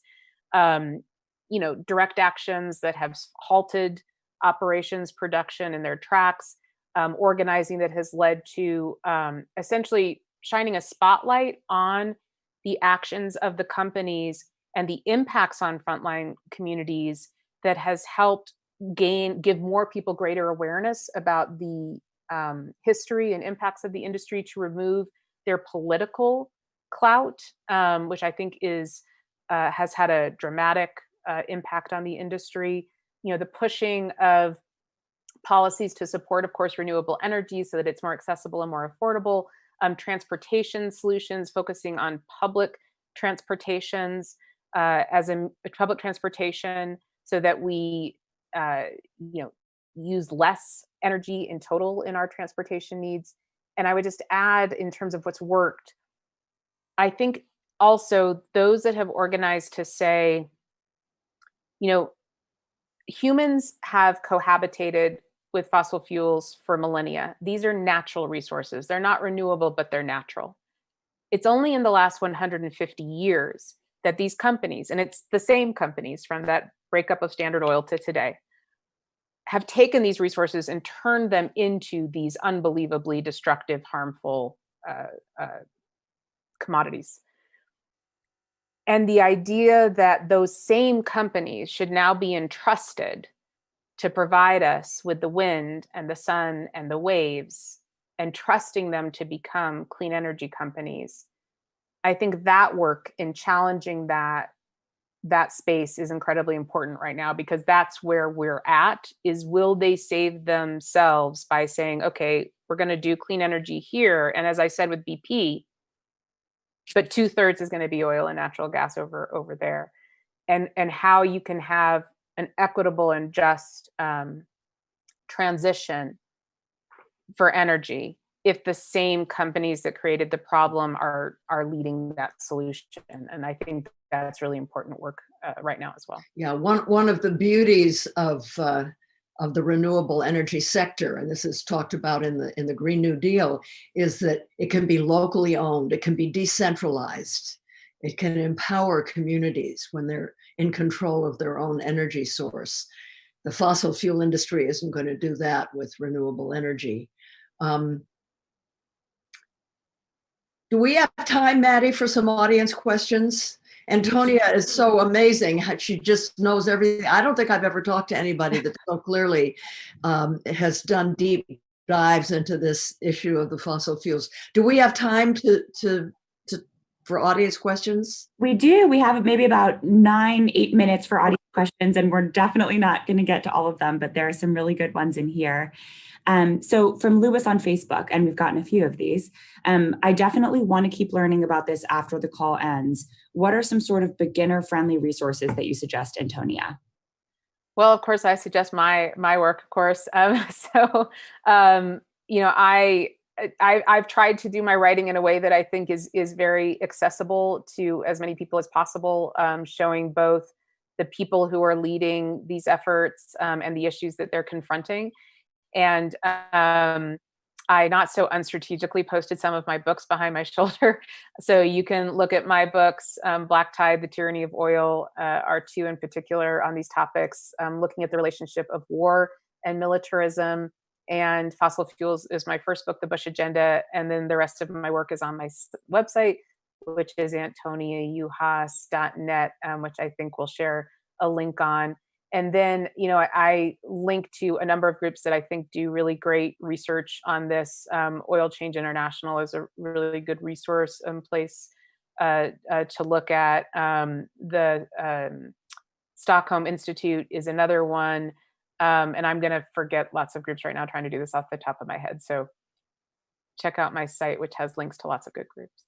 Direct actions that have halted operations, production in their tracks, organizing that has led to essentially shining a spotlight on the actions of the companies and the impacts on frontline communities that has helped give more people greater awareness about the history and impacts of the industry, to remove their political clout, which I think has had a dramatic impact on the industry. The pushing of policies to support, of course, renewable energy so that it's more accessible and more affordable. Transportation solutions focusing on public transportations public transportation, so that we use less energy in total in our transportation needs. And I would just add, in terms of what's worked, I think also those that have organized to say, humans have cohabitated with fossil fuels for millennia. These are natural resources. They're not renewable, but they're natural. It's only in the last 150 years that these companies, and it's the same companies from that breakup of Standard Oil to today, have taken these resources and turned them into these unbelievably destructive, harmful commodities. And the idea that those same companies should now be entrusted to provide us with the wind and the sun and the waves, and trusting them to become clean energy companies, I think that work in challenging that space is incredibly important right now, because that's where we're at. Is, will they save themselves by saying, okay, we're going to do clean energy here, and as I said with BP, but 2/3 is going to be oil and natural gas over there, and how you can have an equitable and just transition for energy if the same companies that created the problem are leading that solution. And I think that's really important work right now as well. Yeah, one of the beauties of the renewable energy sector, and this is talked about in the Green New Deal, is that it can be locally owned, it can be decentralized, it can empower communities when they're in control of their own energy source. The fossil fuel industry isn't going to do that with renewable energy. Do we have time, Maddie, for some audience questions? Antonia is so amazing. She just knows everything. I don't think I've ever talked to anybody that so clearly has done deep dives into this issue of the fossil fuels. Do we have time for audience questions? We do. We have maybe about 8 minutes for audience questions, and we're definitely not going to get to all of them, but there are some really good ones in here. So from Lewis on Facebook, and we've gotten a few of these, I definitely want to keep learning about this after the call ends. What are some sort of beginner-friendly resources that you suggest, Antonia? Well, of course, I suggest my work, of course. I've tried to do my writing in a way that I think is very accessible to as many people as possible, showing both the people who are leading these efforts and the issues that they're confronting. And I not so unstrategically posted some of my books behind my shoulder. So you can look at my books, Black Tide, The Tyranny of Oil, are two in particular on these topics, looking at the relationship of war and militarism. And fossil fuels is my first book, The Bush Agenda. And then the rest of my work is on my website, which is antoniajuhasz.net, which I think we'll share a link on. And then, I link to a number of groups that I think do really great research on this. Oil Change International is a really good resource and place to look at. The Stockholm Institute is another one. And I'm going to forget lots of groups right now trying to do this off the top of my head. So check out my site, which has links to lots of good groups.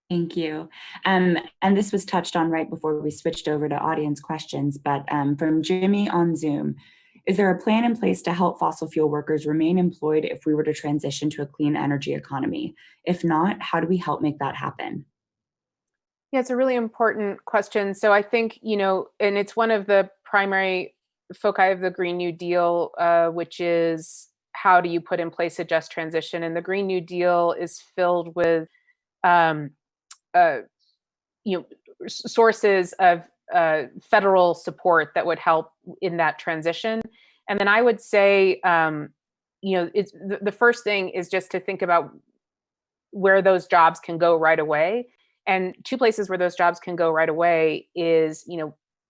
Thank you. And this was touched on right before we switched over to audience questions, but from Jimmy on Zoom, is there a plan in place to help fossil fuel workers remain employed if we were to transition to a clean energy economy? If not, how do we help make that happen? Yeah, it's a really important question. So I think, and it's one of the primary foci of the Green New Deal, which is how do you put in place a just transition? And the Green New Deal is filled with, sources of federal support that would help in that transition. And then I would say, it's the first thing is just to think about where those jobs can go right away. And two places where those jobs can go right away is,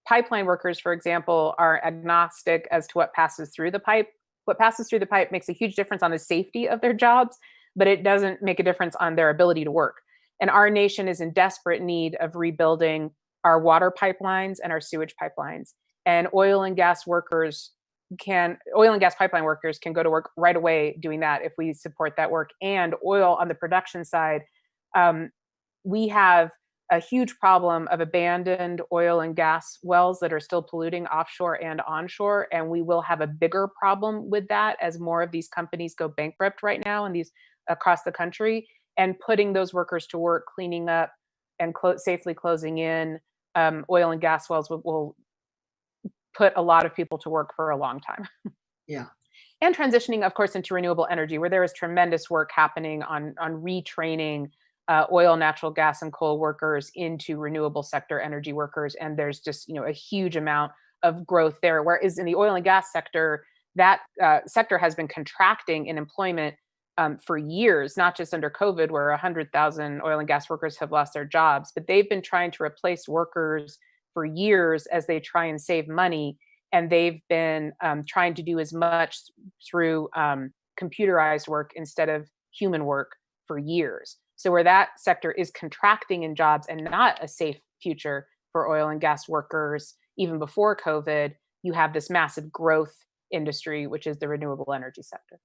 pipeline workers, for example, are agnostic as to what passes through the pipe. What passes through the pipe makes a huge difference on the safety of their jobs, but it doesn't make a difference on their ability to work. And our nation is in desperate need of rebuilding our water pipelines and our sewage pipelines. And oil and gas pipeline workers can go to work right away doing that if we support that work. And oil on the production side, we have a huge problem of abandoned oil and gas wells that are still polluting offshore and onshore. And we will have a bigger problem with that as more of these companies go bankrupt right now and these across the country. And putting those workers to work, cleaning up and safely closing in oil and gas wells will put a lot of people to work for a long time. Yeah. And transitioning, of course, into renewable energy, where there is tremendous work happening on retraining oil, natural gas, and coal workers into renewable sector energy workers. And there's just, a huge amount of growth there. Whereas in the oil and gas sector, that sector has been contracting in employment for years, not just under COVID, where 100,000 oil and gas workers have lost their jobs, but they've been trying to replace workers for years as they try and save money. And they've been trying to do as much through computerized work instead of human work for years. So where that sector is contracting in jobs and not a safe future for oil and gas workers, even before COVID, you have this massive growth industry, which is the renewable energy sector.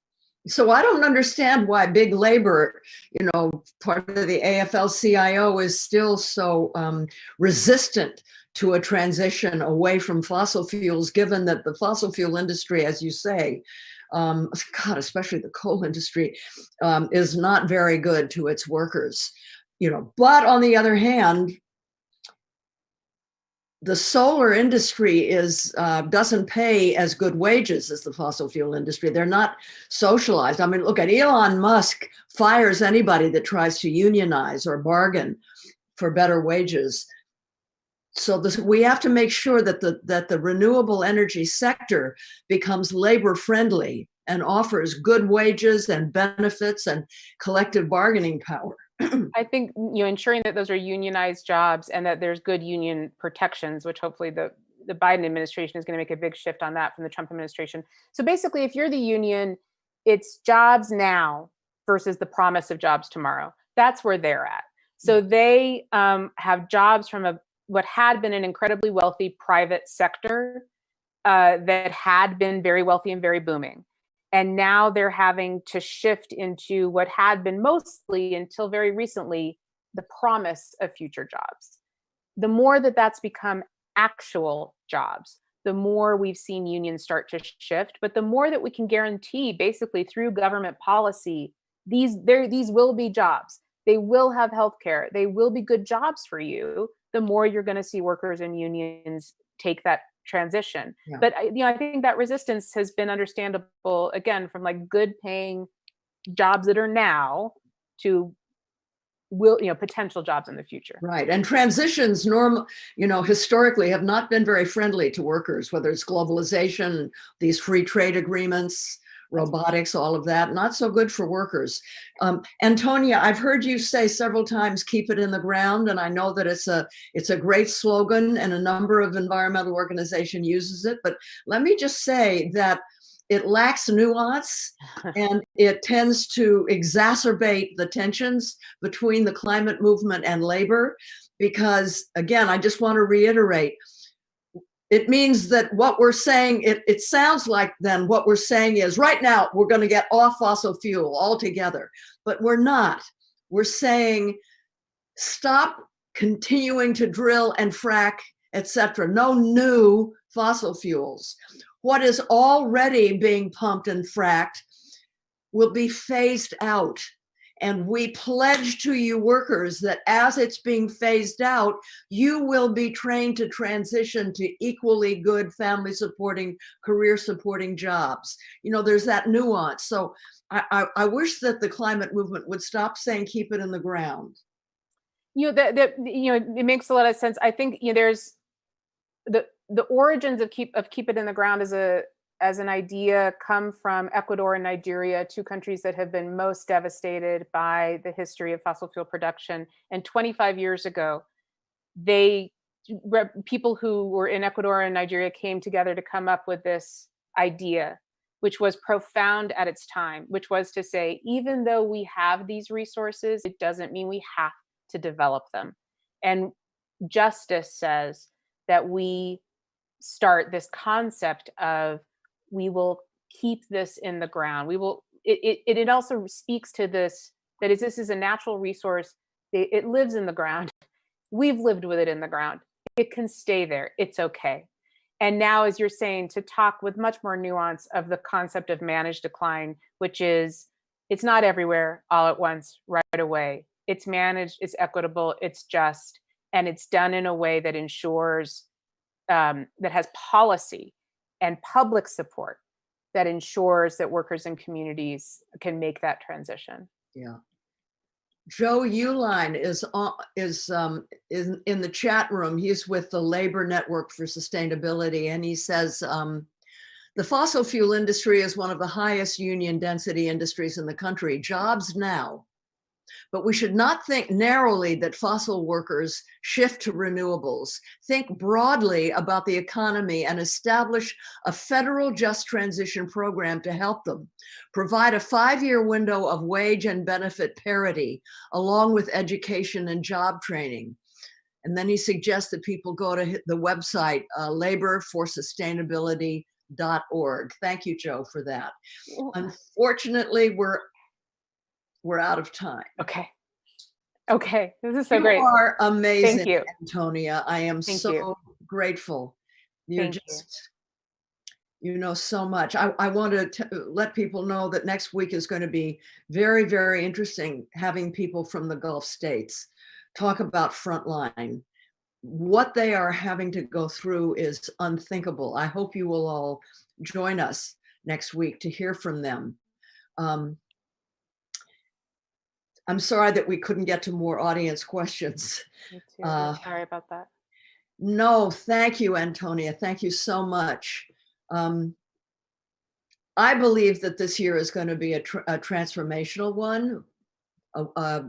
So I don't understand why big labor, part of the AFL-CIO is still so resistant to a transition away from fossil fuels, given that the fossil fuel industry, as you say, especially the coal industry, is not very good to its workers. But on the other hand, the solar industry doesn't pay as good wages as the fossil fuel industry. They're not socialized. I mean, look at Elon Musk fires anybody that tries to unionize or bargain for better wages. So we have to make sure that the renewable energy sector becomes labor friendly and offers good wages and benefits and collective bargaining power. I think ensuring that those are unionized jobs and that there's good union protections, which hopefully the Biden administration is going to make a big shift on that from the Trump administration. So basically, if you're the union, it's jobs now versus the promise of jobs tomorrow. That's where they're at. So they have jobs from what had been an incredibly wealthy private sector that had been very wealthy and very booming. And now they're having to shift into what had been mostly, until very recently, the promise of future jobs. The more that that's become actual jobs, the more we've seen unions start to shift, but the more that we can guarantee basically through government policy, these will be jobs. They will have healthcare. They will be good jobs for you. The more you're going to see workers and unions take that transition. Yeah. But I think that resistance has been understandable, again, from like good paying jobs that are now to potential jobs in the future. Right. And transitions historically have not been very friendly to workers, whether it's globalization, these free trade agreements, robotics, all of that, not so good for workers. Antonia, I've heard you say several times, keep it in the ground. And I know that it's a great slogan and a number of environmental organizations uses it. But let me just say that it lacks nuance and it tends to exacerbate the tensions between the climate movement and labor. Because again, I just want to reiterate, it means that what we're saying, it sounds like then what we're saying is right now we're going to get off fossil fuel altogether, but we're not. We're saying stop continuing to drill and frack, etc. No new fossil fuels. What is already being pumped and fracked will be phased out. And we pledge to you workers that as it's being phased out, you will be trained to transition to equally good family supporting, career supporting jobs. There's that nuance. So I wish that the climate movement would stop saying keep it in the ground. It makes a lot of sense. I think there's the origins of keep it in the ground as an idea come from Ecuador and Nigeria, two countries that have been most devastated by the history of fossil fuel production. And 25 years ago, people who were in Ecuador and Nigeria came together to come up with this idea, which was profound at its time, which was to say, even though we have these resources, it doesn't mean we have to develop them. And justice says that we start this concept of we will keep this in the ground. We will. It also speaks to this, that this is a natural resource. It lives in the ground. We've lived with it in the ground. It can stay there. It's okay. And now, as you're saying, to talk with much more nuance of the concept of managed decline, which is it's not everywhere all at once right away. It's managed, it's equitable, it's just, and it's done in a way that ensures that has policy and public support that ensures that workers and communities can make that transition. Yeah. Joe Uline is in the chat room. He's with the Labor Network for Sustainability, and he says the fossil fuel industry is one of the highest union density industries in the country. Jobs now. But we should not think narrowly that fossil workers shift to renewables. Think broadly about the economy and establish a federal just transition program to help them. Provide a 5-year window of wage and benefit parity, along with education and job training. And then he suggests that people go to the website, laborforsustainability.org. Thank you, Joe, for that. Unfortunately, we're out of time. Okay. This is so great. You are amazing, Thank you, Antonia. I am so grateful. You know so much. I want to let people know that next week is going to be very, very interesting, having people from the Gulf states talk about Frontline. What they are having to go through is unthinkable. I hope you will all join us next week to hear from them. I'm sorry that we couldn't get to more audience questions. Me too. Sorry about that. No, thank you, Antonia. Thank you so much. I believe that this year is going to be a transformational one, a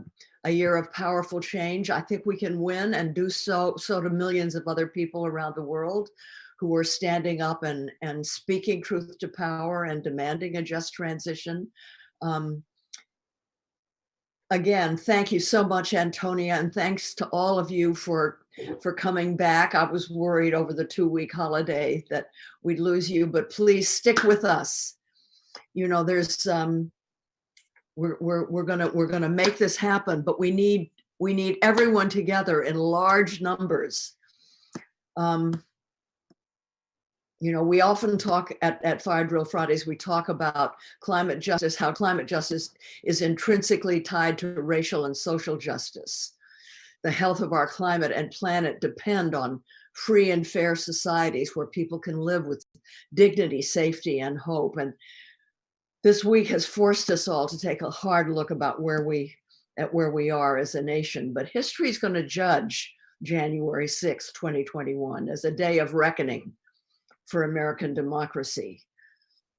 year of powerful change. I think we can win and do so to millions of other people around the world who are standing up and speaking truth to power and demanding a just transition. Again, thank you so much, Antonia, and thanks to all of you for coming back. I was worried over the 2-week holiday that we'd lose you, but please stick with us. There's we're gonna make this happen, but we need everyone together in large numbers. We often talk at Fire Drill Fridays, we talk about climate justice, how climate justice is intrinsically tied to racial and social justice. The health of our climate and planet depend on free and fair societies where people can live with dignity, safety, and hope. And this week has forced us all to take a hard look about where we at where we are as a nation. But history is going to judge January 6, 2021 as a day of reckoning for American democracy.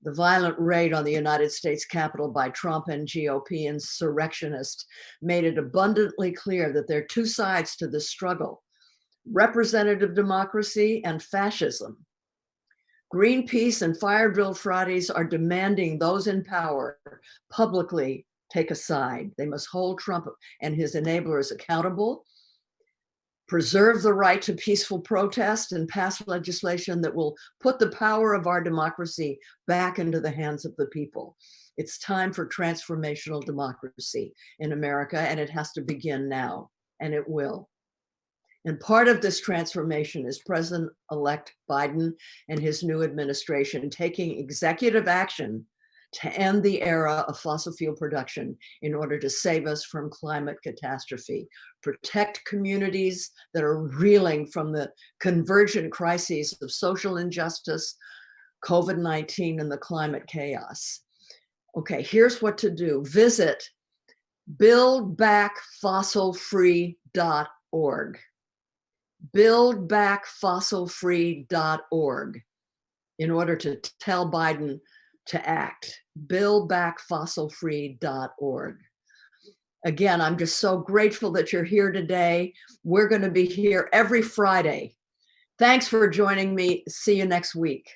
The violent raid on the United States Capitol by Trump and GOP insurrectionists made it abundantly clear that there are two sides to this struggle: representative democracy and fascism. Greenpeace and Fire Drill Fridays are demanding those in power publicly take a side. They must hold Trump and his enablers accountable, preserve the right to peaceful protest, and pass legislation that will put the power of our democracy back into the hands of the people. It's time for transformational democracy in America, and it has to begin now, and it will. And part of this transformation is President-elect Biden and his new administration taking executive action to end the era of fossil fuel production in order to save us from climate catastrophe, protect communities that are reeling from the convergent crises of social injustice, COVID-19, and the climate chaos. Okay, here's what to do. Visit buildbackfossilfree.org. buildbackfossilfree.org in order to tell Biden to act. buildbackfossilfree.org. Again, I'm just so grateful that you're here today. We're going to be here every Friday. Thanks for joining me. See you next week.